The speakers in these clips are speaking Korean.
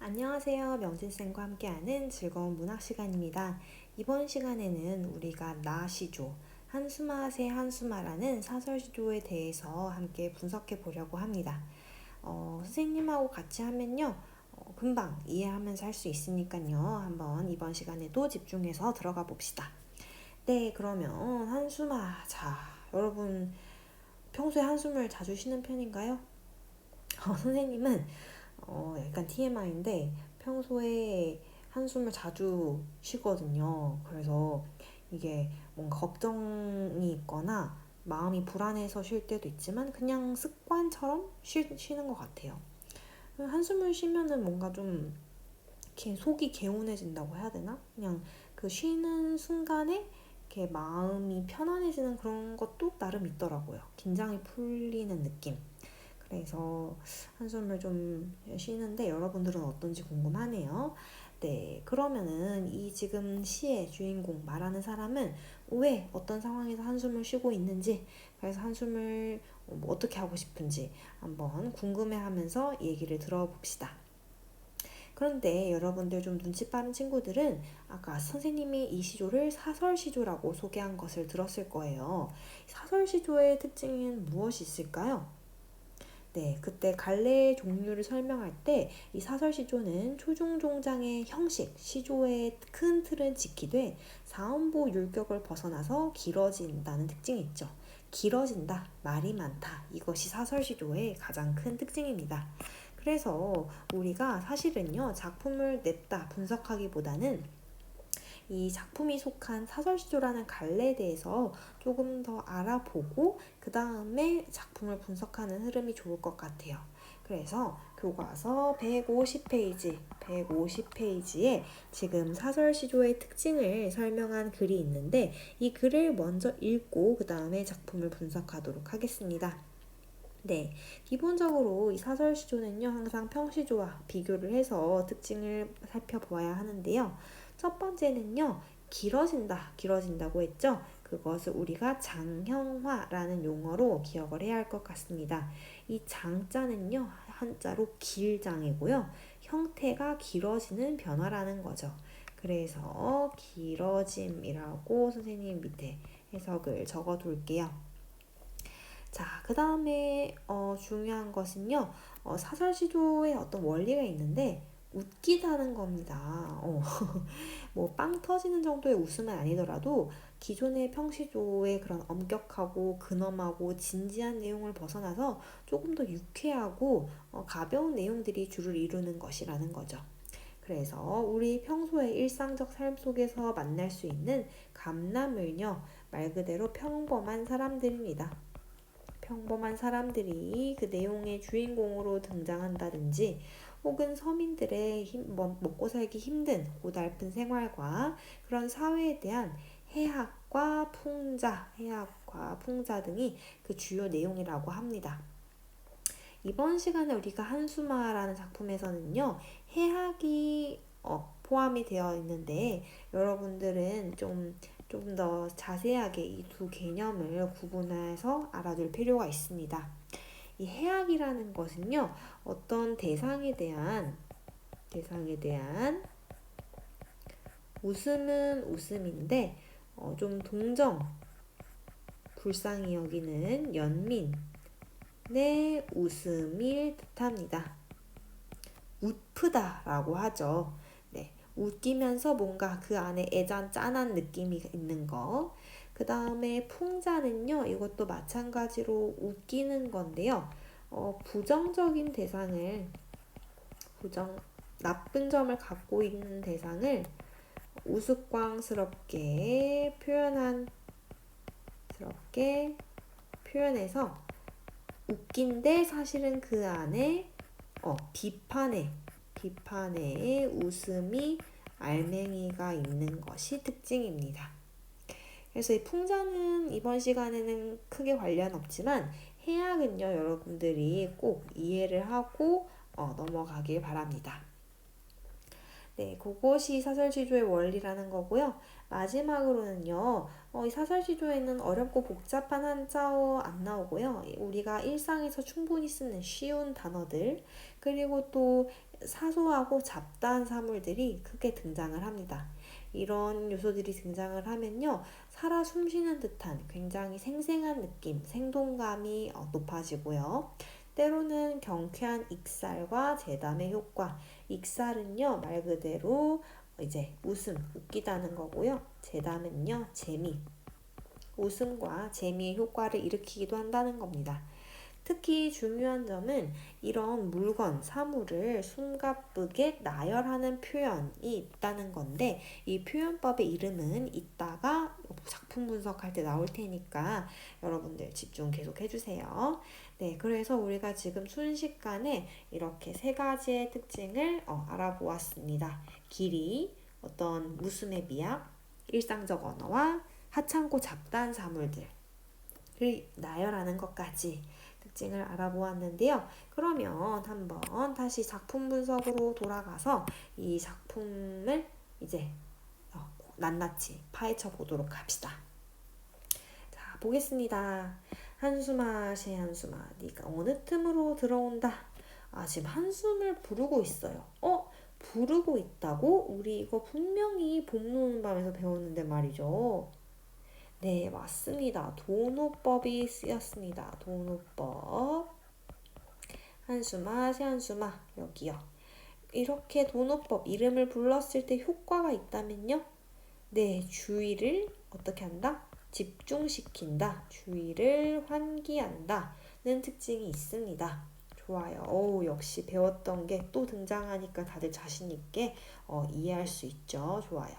안녕하세요. 명진쌤과 함께하는 즐거운 문학 시간입니다. 이번 시간에는 우리가 나시조, 한수마세 한수마라는 사설시조에 대해서 함께 분석해 보려고 합니다. 선생님하고 같이 하면요. 금방 이해하면서 할 수 있으니까요. 한번 이번 시간에도 집중해서 들어가 봅시다. 네, 그러면 한수마. 자, 여러분 평소에 한숨을 자주 쉬는 편인가요? 선생님은 약간 TMI인데 평소에 한숨을 자주 쉬거든요. 그래서 이게 뭔가 걱정이 있거나 마음이 불안해서 쉴 때도 있지만 그냥 습관처럼 쉬는 것 같아요. 한숨을 쉬면은 뭔가 좀 이렇게 속이 개운해진다고 해야 되나? 그냥 그 쉬는 순간에 이렇게 마음이 편안해지는 그런 것도 나름 있더라고요. 긴장이 풀리는 느낌. 그래서 한숨을 좀 쉬는데 여러분들은 어떤지 궁금하네요. 네, 그러면은 이 지금 시의 주인공 말하는 사람은 왜 어떤 상황에서 한숨을 쉬고 있는지, 그래서 한숨을 뭐 어떻게 하고 싶은지 한번 궁금해하면서 얘기를 들어봅시다. 그런데 여러분들 좀 눈치 빠른 친구들은 아까 선생님이 이 시조를 사설시조라고 소개한 것을 들었을 거예요. 사설시조의 특징은 무엇이 있을까요? 네, 그때 갈래 종류를 설명할 때 이 사설시조는 초중종장의 형식, 시조의 큰 틀은 지키되 사음보 율격을 벗어나서 길어진다는 특징이 있죠. 길어진다, 말이 많다. 이것이 사설시조의 가장 큰 특징입니다. 그래서 우리가 사실은요, 작품을 냈다 분석하기보다는 이 작품이 속한 사설시조라는 갈래에 대해서 조금 더 알아보고 그 다음에 작품을 분석하는 흐름이 좋을 것 같아요. 그래서 교과서 150페이지에 지금 사설시조의 특징을 설명한 글이 있는데 이 글을 먼저 읽고 그 다음에 작품을 분석하도록 하겠습니다. 네, 기본적으로 이 사설시조는요, 항상 평시조와 비교를 해서 특징을 살펴보아야 하는데요. 첫 번째는요, 길어진다고 했죠? 그것을 우리가 장형화라는 용어로 기억을 해야 할 것 같습니다. 이 장자는요, 한자로 길장이고요. 형태가 길어지는 변화라는 거죠. 그래서 길어짐이라고 선생님 밑에 해석을 적어 둘게요. 자, 그 다음에 중요한 것은요. 사설시조의 어떤 원리가 있는데 웃기다는 겁니다. 뭐 빵 터지는 정도의 웃음은 아니더라도 기존의 평시조의 그런 엄격하고 근엄하고 진지한 내용을 벗어나서 조금 더 유쾌하고 가벼운 내용들이 주를 이루는 것이라는 거죠. 그래서 우리 평소의 일상적 삶 속에서 만날 수 있는 감남을요, 말 그대로 평범한 사람들입니다. 평범한 사람들이 그 내용의 주인공으로 등장한다든지 혹은 서민들의 먹고 살기 힘든 고달픈 생활과 그런 사회에 대한 해학과 풍자 등이 그 주요 내용이라고 합니다. 이번 시간에 우리가 한수마라는 작품에서는요, 해학이 포함이 되어 있는데 여러분들은 좀 더 자세하게 이 두 개념을 구분해서 알아둘 필요가 있습니다. 이 해학이라는 것은요, 어떤 대상에 대한 웃음은 웃음인데 좀 동정, 불쌍히 여기는 연민의 웃음일 듯합니다. 웃프다라고 하죠. 네, 웃기면서 뭔가 그 안에 짠한 느낌이 있는 거. 그 다음에 풍자는요, 이것도 마찬가지로 웃기는 건데요. 부정적인 대상을, 나쁜 점을 갖고 있는 대상을 우스꽝스럽게 표현해서 웃긴데 사실은 그 안에 비판의 웃음이 알맹이가 있는 것이 특징입니다. 그래서 이 풍자는 이번 시간에는 크게 관련 없지만 해학은요, 여러분들이 꼭 이해를 하고 넘어가길 바랍니다. 네, 그것이 사설시조의 원리라는 거고요. 마지막으로는요, 이 사설시조에는 어렵고 복잡한 한자어 안 나오고요. 우리가 일상에서 충분히 쓰는 쉬운 단어들, 그리고 또 사소하고 잡다한 사물들이 크게 등장을 합니다. 이런 요소들이 등장을 하면요, 살아 숨쉬는 듯한 굉장히 생생한 느낌, 생동감이 높아지고요. 때로는 경쾌한 익살과 재담의 효과, 익살은요, 말 그대로 이제 웃음, 웃기다는 거고요. 재담은요, 재미, 웃음과 재미의 효과를 일으키기도 한다는 겁니다. 특히 중요한 점은 이런 물건, 사물을 숨가쁘게 나열하는 표현이 있다는 건데, 이 표현법의 이름은 이따가 작품 분석할 때 나올 테니까 여러분들 집중 계속 해주세요. 네, 그래서 우리가 지금 순식간에 이렇게 세 가지의 특징을 알아보았습니다. 길이, 어떤 웃음의 미학, 일상적 언어와 하찮고 잡다한 사물들을 나열하는 것까지 특징을 알아보았는데요. 그러면 한번 다시 작품 분석으로 돌아가서 이 작품을 이제 낱낱이 파헤쳐 보도록 합시다. 자, 보겠습니다. 한숨아, 새 한숨아, 네가 어느 틈으로 들어온다. 지금 한숨을 부르고 있어요. 부르고 있다고? 우리 이거 분명히 봄 노는 밤에서 배웠는데 말이죠. 네, 맞습니다. 도노법이 쓰였습니다. 도노법. 한숨아, 새한숨아, 여기요. 이렇게 도노법 이름을 불렀을 때 효과가 있다면요? 네, 주의를 어떻게 한다? 집중시킨다. 주의를 환기한다. 는 특징이 있습니다. 좋아요. 역시 배웠던 게 또 등장하니까 다들 자신있게 이해할 수 있죠. 좋아요.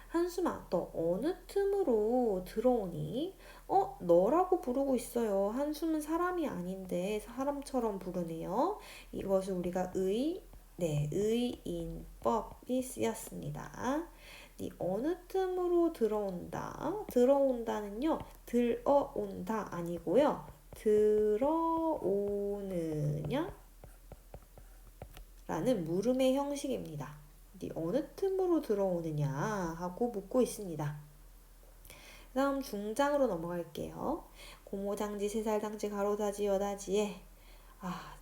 한숨아, 너 어느 틈으로 들어오니? 너라고 부르고 있어요. 한숨은 사람이 아닌데 사람처럼 부르네요. 이것을 우리가 의인법이 쓰였습니다. 네 어느 틈으로 들어온다? 들어온다는요, 들어온다 아니고요. 들어오느냐? 라는 물음의 형식입니다. 네 어느 틈으로 들어오느냐 하고 묻고 있습니다. 그 다음 중장으로 넘어갈게요. 고모장지, 세살장지, 가로다지, 여다지에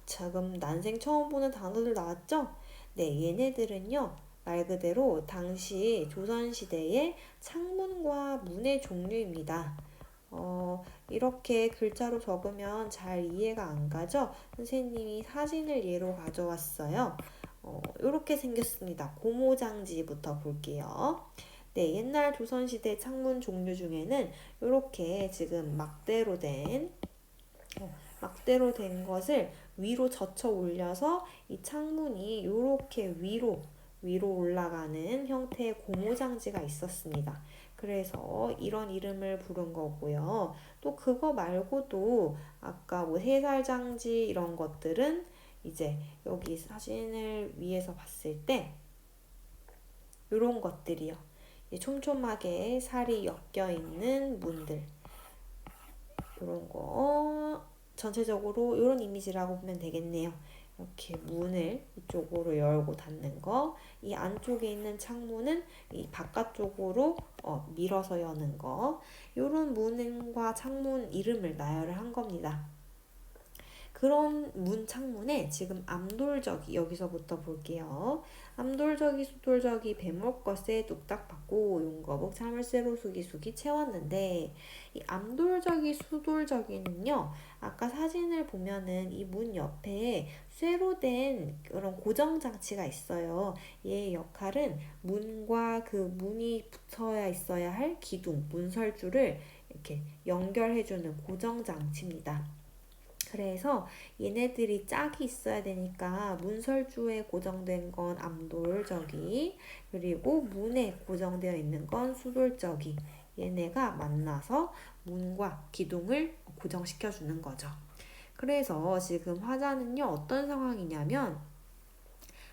지금 난생 처음 보는 단어들 나왔죠? 네, 얘네들은요, 말 그대로 당시 조선시대의 창문과 문의 종류입니다. 이렇게 글자로 적으면 잘 이해가 안 가죠? 선생님이 사진을 예로 가져왔어요. 이렇게 생겼습니다. 고모장지부터 볼게요. 네, 옛날 조선시대 창문 종류 중에는 이렇게 지금 막대로 된 것을 위로 젖혀 올려서 이 창문이 이렇게 위로 올라가는 형태의 고모장지가 있었습니다. 그래서 이런 이름을 부른 거고요. 또 그거 말고도 아까 해살장지 이런 것들은 이제 여기 사진을 위에서 봤을 때 이런 것들이요. 촘촘하게 살이 엮여 있는 문들, 이런 거 전체적으로 이런 이미지라고 보면 되겠네요. 이렇게 문을 이쪽으로 열고 닫는 거, 이 안쪽에 있는 창문은 이 바깥쪽으로 밀어서 여는 거, 이런 문과 창문 이름을 나열을 한 겁니다. 그런 문 창문에 지금 암돌적이, 여기서부터 볼게요. 암돌적이, 수돌적이, 배목것에 뚝딱 받고 용거복 참을새로 수기수기 채웠는데, 이 암돌적이, 수돌적이는요, 아까 사진을 보면은 이 문 옆에 쇠로 된 그런 고정장치가 있어요. 얘의 역할은 문과 그 문이 붙어야 있어야 할 기둥, 문설주를 이렇게 연결해주는 고정장치입니다. 그래서 얘네들이 짝이 있어야 되니까 문설주에 고정된 건 암돌적이, 그리고 문에 고정되어 있는 건 수돌적이, 얘네가 만나서 문과 기둥을 고정시켜 주는 거죠. 그래서 지금 화자는요, 어떤 상황이냐면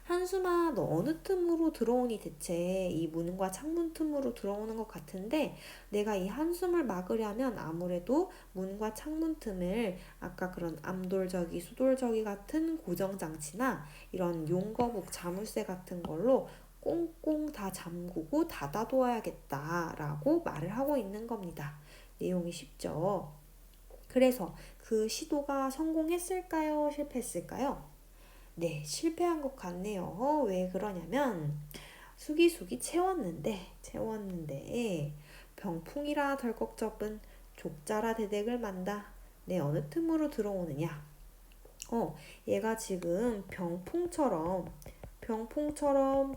한숨아, 너 어느 틈으로 들어오니 대체? 이 문과 창문 틈으로 들어오는 것 같은데 내가 이 한숨을 막으려면 아무래도 문과 창문 틈을 아까 그런 암돌저기, 수돌저기 같은 고정장치나 이런 용거북, 자물쇠 같은 걸로 꽁꽁 다 잠그고 닫아둬야겠다라고 말을 하고 있는 겁니다. 내용이 쉽죠? 그래서 그 시도가 성공했을까요? 실패했을까요? 네, 실패한 것 같네요. 왜 그러냐면 수기수기 채웠는데 병풍이라 덜컥접은 족자라 대댁을 만다. 내 어느 틈으로 들어오느냐? 얘가 지금 병풍처럼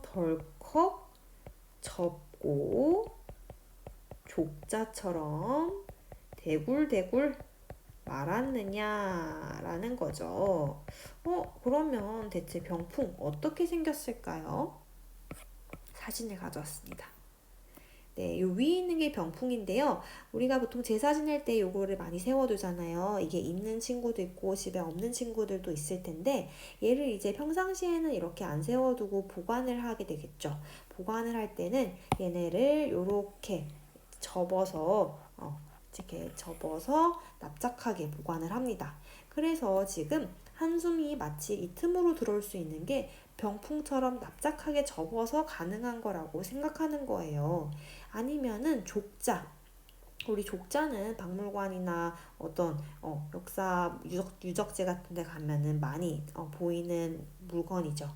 덜컥 접고 족자처럼 대굴대굴 말았느냐라는 거죠. 그러면 대체 병풍 어떻게 생겼을까요? 사진을 가져왔습니다. 네, 요 위에 있는 게 병풍인데요. 우리가 보통 제사 지낼 때 요거를 많이 세워두잖아요. 이게 있는 친구도 있고 집에 없는 친구들도 있을 텐데 얘를 이제 평상시에는 이렇게 안 세워두고 보관을 하게 되겠죠. 보관을 할 때는 얘네를 요렇게 이렇게 접어서 납작하게 보관을 합니다. 그래서 지금 한숨이 마치 이 틈으로 들어올 수 있는 게 병풍처럼 납작하게 접어서 가능한 거라고 생각하는 거예요. 아니면은 우리 족자는 박물관이나 어떤 역사 유적지 같은 데 가면은 많이 보이는 물건이죠.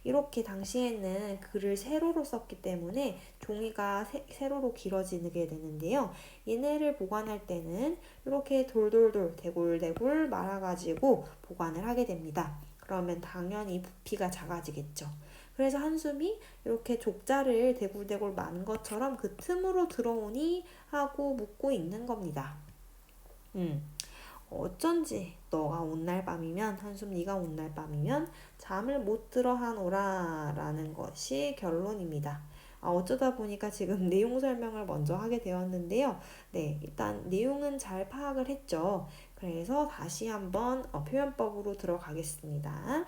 이렇게 당시에는 글을 세로로 썼기 때문에 종이가 세로로 길어지게 되는데요. 얘네를 보관할 때는 이렇게 돌돌돌 대굴대굴 말아가지고 보관을 하게 됩니다. 그러면 당연히 부피가 작아지겠죠. 그래서 한숨이 이렇게 족자를 대굴대굴 마는 것처럼 그 틈으로 들어오니 하고 묻고 있는 겁니다. 어쩐지 너가 온 날 밤이면 한숨 네가 온 날 밤이면 잠을 못 들어 하노라 라는 것이 결론입니다. 어쩌다 보니까 지금 내용 설명을 먼저 하게 되었는데요. 네, 일단 내용은 잘 파악을 했죠. 그래서 다시 한번 표현법으로 들어가겠습니다.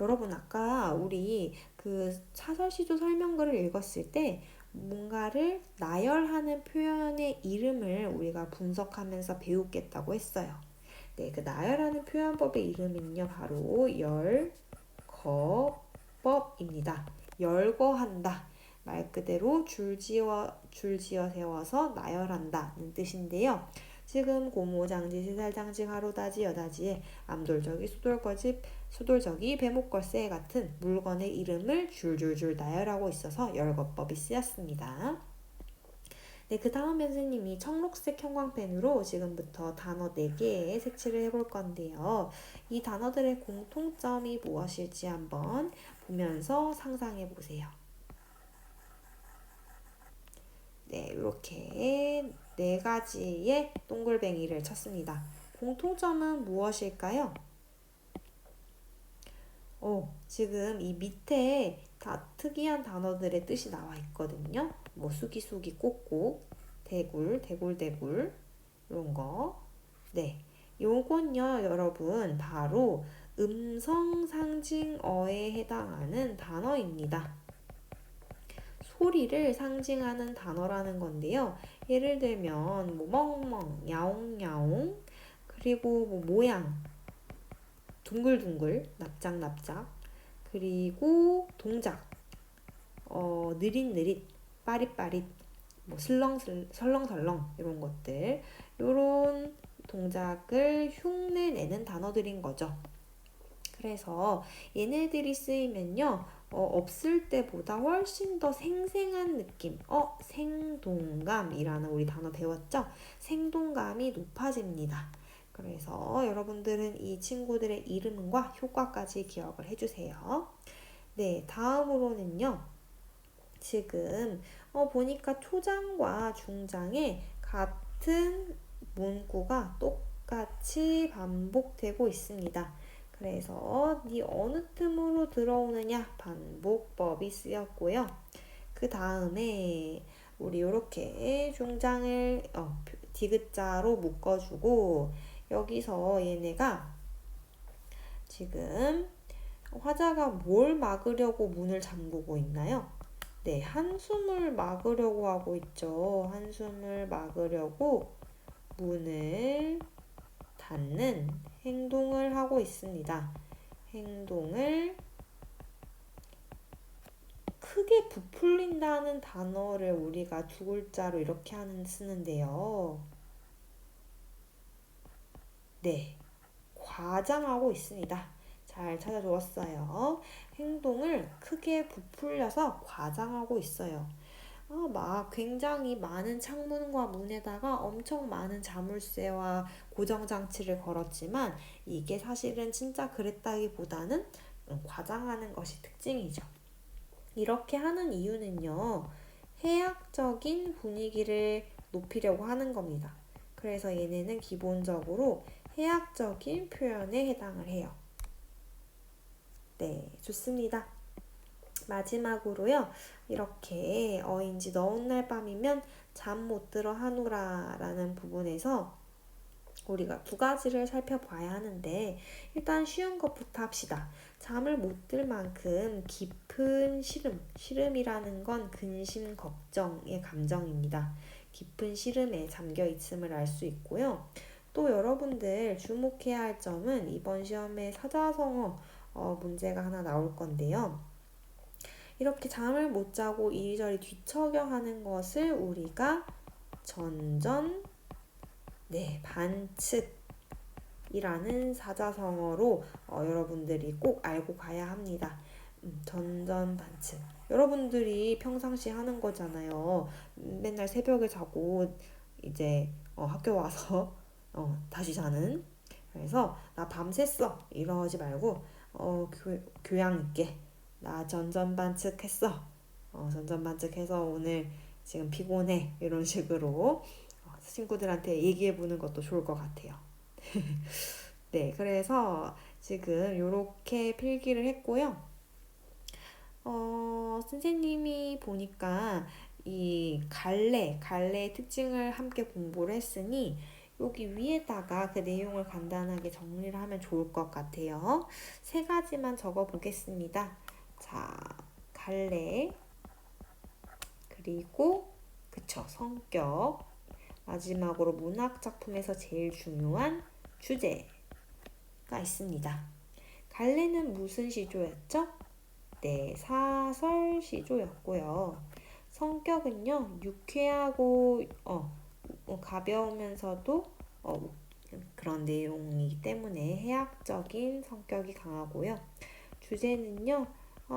여러분 아까 우리 그 사설시조 설명글을 읽었을 때 뭔가를 나열하는 표현의 이름을 우리가 분석하면서 배우겠다고 했어요. 네, 그 나열하는 표현법의 이름은요, 바로 열거법입니다. 열거한다. 말 그대로 줄지어 세워서 나열한다는 뜻인데요. 지금 고모장지, 시살장지, 가로다지, 여다지에 암돌저기, 수돌저기, 배목걸쇠 같은 물건의 이름을 줄줄줄 나열하고 있어서 열거법이 쓰였습니다. 네, 그 다음에 선생님이 청록색 형광펜으로 지금부터 단어 4개의 색칠을 해볼 건데요. 이 단어들의 공통점이 무엇일지 한번 보면서 상상해 보세요. 네, 이렇게 4가지의 동글뱅이를 쳤습니다. 공통점은 무엇일까요? 지금 이 밑에 다 특이한 단어들의 뜻이 나와 있거든요. 뭐 수기수기 꼭꼭, 대굴대굴 이런 거. 네, 요건요 여러분 바로 음성상징어에 해당하는 단어입니다. 소리를 상징하는 단어라는 건데요. 예를 들면 뭐 멍멍, 야옹야옹, 그리고 뭐 모양, 둥글둥글, 납작납작, 그리고 동작, 느릿느릿, 빠릿빠릿, 뭐 설렁설렁 이런 것들, 이런 동작을 흉내내는 단어들인 거죠. 그래서 얘네들이 쓰이면요, 없을 때보다 훨씬 더 생생한 느낌, 생동감이라는 우리 단어 배웠죠? 생동감이 높아집니다. 그래서 여러분들은 이 친구들의 이름과 효과까지 기억을 해주세요. 네, 다음으로는요. 지금 보니까 초장과 중장에 같은 문구가 똑같이 반복되고 있습니다. 그래서 네 어느 틈으로 들어오느냐 반복법이 쓰였고요. 그 다음에 우리 이렇게 중장을 디귿자로 묶어주고 여기서 얘네가 지금 화자가 뭘 막으려고 문을 잠그고 있나요? 네, 한숨을 막으려고 하고 있죠. 한숨을 막으려고 문을 닫는 행동을 하고 있습니다. 행동을 크게 부풀린다는 단어를 우리가 두 글자로 이렇게 쓰는데요. 네, 과장하고 있습니다. 잘 찾아주었어요. 행동을 크게 부풀려서 과장하고 있어요. 막 굉장히 많은 창문과 문에다가 엄청 많은 자물쇠와 고정장치를 걸었지만 이게 사실은 진짜 그랬다기보다는 과장하는 것이 특징이죠. 이렇게 하는 이유는요, 해학적인 분위기를 높이려고 하는 겁니다. 그래서 얘네는 기본적으로 해학적인 표현에 해당을 해요. 네, 좋습니다. 마지막으로요, 이렇게 어인지 너운 날 밤이면 잠 못 들어 하노라 라는 부분에서 우리가 두 가지를 살펴봐야 하는데, 일단 쉬운 것부터 합시다. 잠을 못 들 만큼 깊은 시름이라는 건 근심, 걱정의 감정입니다. 깊은 시름에 잠겨 있음을 알 수 있고요. 또 여러분들 주목해야 할 점은 이번 시험에 사자성어 문제가 하나 나올 건데요. 이렇게 잠을 못 자고 이리저리 뒤척여하는 것을 우리가 전전, 반측이라는 사자성어로 여러분들이 꼭 알고 가야 합니다. 전전, 반측. 여러분들이 평상시 하는 거잖아요. 맨날 새벽에 자고 이제 학교 와서 다시 자는. 그래서 나 밤샜어 이러지 말고 교양 있게 나 전전반측 했어. 전전반측 해서 오늘 지금 피곤해. 이런 식으로 친구들한테 얘기해 보는 것도 좋을 것 같아요. 네, 그래서 지금 이렇게 필기를 했고요. 선생님이 보니까 이 갈래의 특징을 함께 공부를 했으니 여기 위에다가 그 내용을 간단하게 정리를 하면 좋을 것 같아요. 세 가지만 적어 보겠습니다. 자, 갈래, 그리고 성격, 마지막으로 문학작품에서 제일 중요한 주제가 있습니다. 갈래는 무슨 시조였죠? 네, 사설 시조였고요. 성격은요, 유쾌하고 가벼우면서도 그런 내용이기 때문에 해학적인 성격이 강하고요. 주제는요,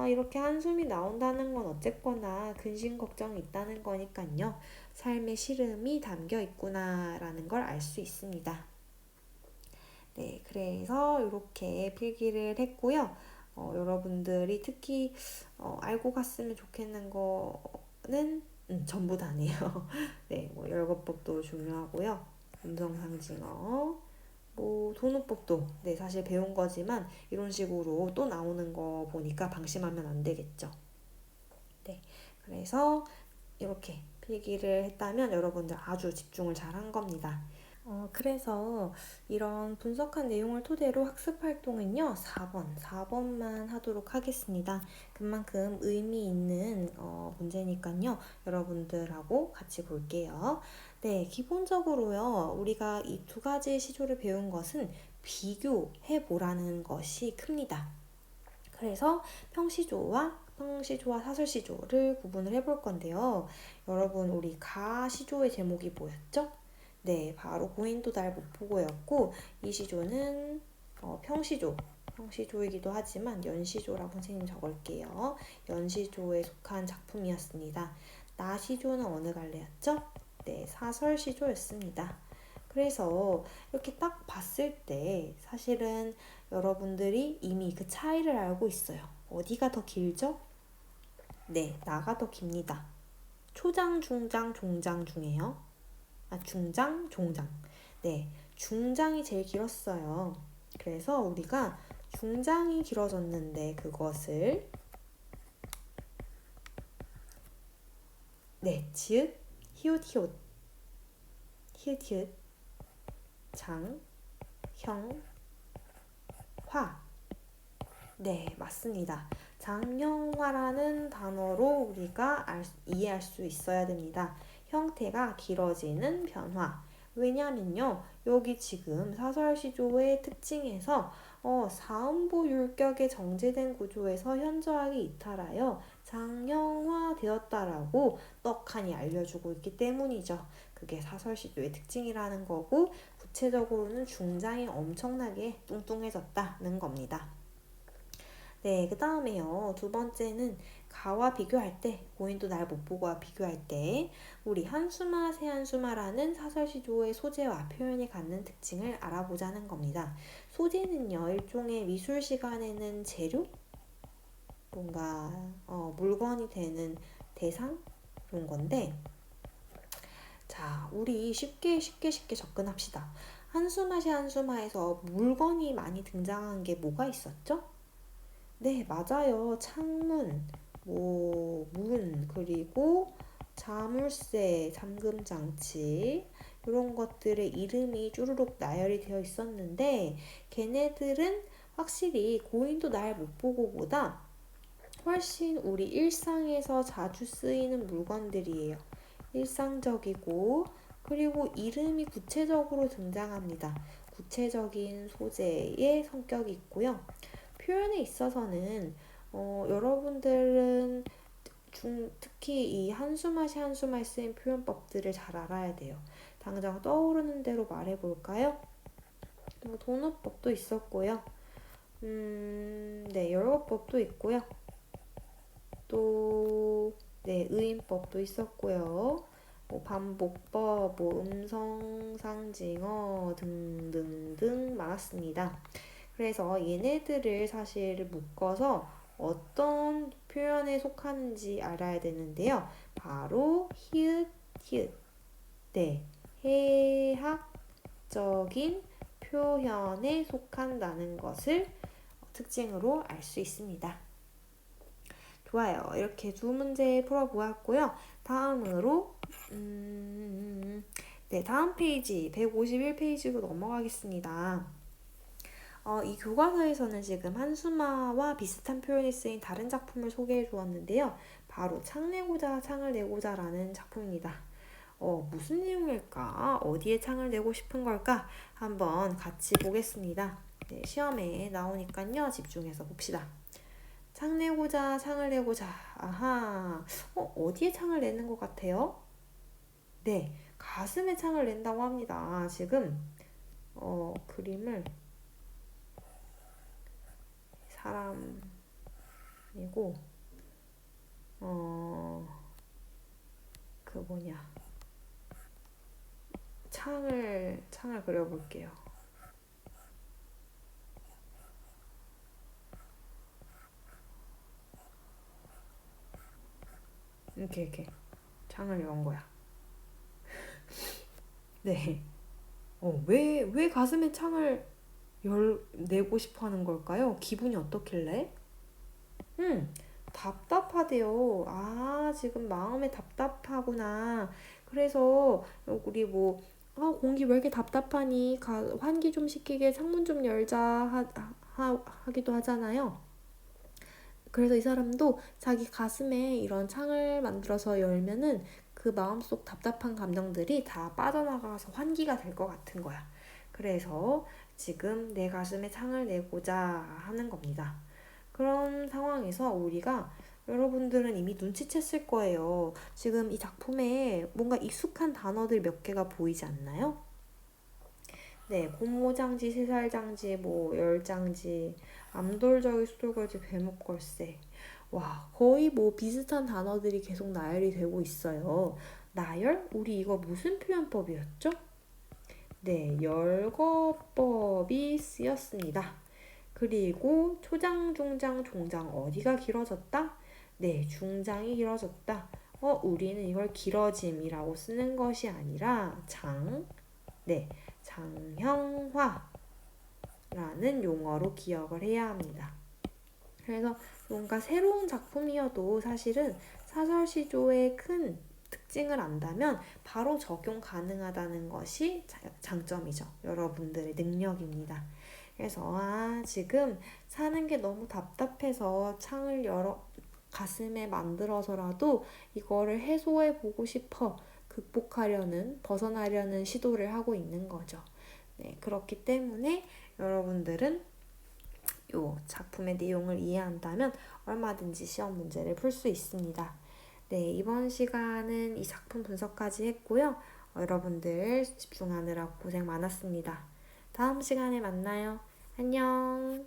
이렇게 한숨이 나온다는 건 어쨌거나 근심 걱정이 있다는 거니까요. 삶의 시름이 담겨 있구나라는 걸 알 수 있습니다. 네, 그래서 이렇게 필기를 했고요. 여러분들이 특히 알고 갔으면 좋겠는 거는 전부 다네요. 네, 열거법도 중요하고요. 음성상징어, 도노법도 사실 배운 거지만 이런 식으로 또 나오는 거 보니까 방심하면 안 되겠죠. 네, 그래서 이렇게 필기를 했다면 여러분들 아주 집중을 잘 한 겁니다. 그래서 이런 분석한 내용을 토대로 학습 활동은요, 4번만 하도록 하겠습니다. 그만큼 의미 있는 문제니까요, 여러분들하고 같이 볼게요. 네, 기본적으로요, 우리가 이 두 가지 시조를 배운 것은 비교해 보라는 것이 큽니다. 그래서 평시조와 사설시조를 구분을 해볼 건데요. 여러분, 우리 가시조의 제목이 뭐였죠? 네, 바로 고인도 달 못 보고였고, 이 시조는 평시조이기도 하지만 연시조라고 선생님 적을게요. 연시조에 속한 작품이었습니다. 나시조는 어느 갈래였죠? 네, 사설시조였습니다. 그래서 이렇게 딱 봤을 때 사실은 여러분들이 이미 그 차이를 알고 있어요. 어디가 더 길죠? 네, 나가 더 깁니다. 초장, 중장, 종장 중에요. 중장, 종장. 네, 중장이 제일 길었어요. 그래서 우리가 중장이 길어졌는데 그것을 지읒, 히읗, 히읗, 장, 형, 화 네, 맞습니다. 장형화라는 단어로 우리가 이해할 수 있어야 됩니다. 형태가 길어지는 변화. 왜냐면요, 여기 지금 사설시조의 특징에서 사음보 율격의 정제된 구조에서 현저하게 이탈하여 장형화되었다라고 떡하니 알려주고 있기 때문이죠. 그게 사설시조의 특징이라는 거고, 구체적으로는 중장이 엄청나게 뚱뚱해졌다는 겁니다. 네, 그 다음에요. 두 번째는 가와 비교할 때, 고인도 날 못 보고와 비교할 때, 우리 한수마, 세한수마라는 사설시조의 소재와 표현이 갖는 특징을 알아보자는 겁니다. 소재는요, 일종의 미술 시간에는 재료? 뭔가, 물건이 되는 대상? 그런 건데, 자, 우리 쉽게 접근합시다. 한수마, 세한수마에서 물건이 많이 등장한 게 뭐가 있었죠? 네, 맞아요. 창문, 문, 그리고 자물쇠, 잠금장치, 이런 것들의 이름이 쭈루룩 나열이 되어 있었는데, 걔네들은 확실히 고인도 날 못 보고보다 훨씬 우리 일상에서 자주 쓰이는 물건들이에요. 일상적이고, 그리고 이름이 구체적으로 등장합니다. 구체적인 소재의 성격이 있고요. 표현에 있어서는 여러분들은 특히 이 한수맛이 한수맛 쓰인 표현법들을 잘 알아야 돼요. 당장 떠오르는 대로 말해볼까요? 도노법도 있었고요. 네, 열거법도 있고요. 또, 네, 의인법도 있었고요. 반복법, 음성상징어 등등등 많았습니다. 그래서 얘네들을 사실 묶어서 어떤 표현에 속하는지 알아야 되는데요. 바로 히읗, 히읗. 네, 해학적인 표현에 속한다는 것을 특징으로 알 수 있습니다. 좋아요. 이렇게 두 문제 풀어보았고요. 다음으로 네, 다음 페이지 151페이지로 넘어가겠습니다. 이 교과서에서는 지금 한수마와 비슷한 표현이 쓰인 다른 작품을 소개해 주었는데요. 바로 창내고자 창을 내고자 라는 작품입니다. 무슨 내용일까? 어디에 창을 내고 싶은 걸까? 한번 같이 보겠습니다. 네, 시험에 나오니까요. 집중해서 봅시다. 창 내고자 창을 내고자. 아하. 어디에 창을 내는 것 같아요? 네, 가슴에 창을 낸다고 합니다. 지금 그림을 사람이고 그 뭐냐 창을 그려볼게요. 이렇게 창을 연 거야. 네. 왜 가슴에 창을 내고 싶어 하는 걸까요? 기분이 어떻길래? 답답하대요. 아, 지금 마음에 답답하구나. 그래서 우리 공기 왜 이렇게 답답하니? 환기 좀 시키게 창문 좀 열자 하기도 하잖아요. 그래서 이 사람도 자기 가슴에 이런 창을 만들어서 열면은 그 마음속 답답한 감정들이 다 빠져나가서 환기가 될 것 같은 거야. 그래서 지금 내 가슴에 창을 내고자 하는 겁니다. 그런 상황에서 우리가 여러분들은 이미 눈치챘을 거예요. 지금 이 작품에 뭔가 익숙한 단어들 몇 개가 보이지 않나요? 네, 공모장지, 세살장지, 열장지, 암돌저기, 수돌걸지, 배목걸세. 와, 거의 비슷한 단어들이 계속 나열이 되고 있어요. 나열? 우리 이거 무슨 표현법이었죠? 네, 열거법이 쓰였습니다. 그리고 초장, 중장, 종장 어디가 길어졌다? 네, 중장이 길어졌다. 우리는 이걸 길어짐이라고 쓰는 것이 아니라 네, 장형화라는 용어로 기억을 해야 합니다. 그래서 뭔가 새로운 작품이어도 사실은 사설시조의 큰 특징을 안다면 바로 적용 가능하다는 것이 장점이죠. 여러분들의 능력입니다. 그래서 지금 사는 게 너무 답답해서 창을 열어 가슴에 만들어서라도 이거를 해소해 보고 싶어. 극복하려는, 벗어나려는 시도를 하고 있는 거죠. 네, 그렇기 때문에 여러분들은 요 작품의 내용을 이해한다면 얼마든지 시험 문제를 풀 수 있습니다. 네, 이번 시간은 이 작품 분석까지 했고요. 여러분들 집중하느라 고생 많았습니다. 다음 시간에 만나요. 안녕.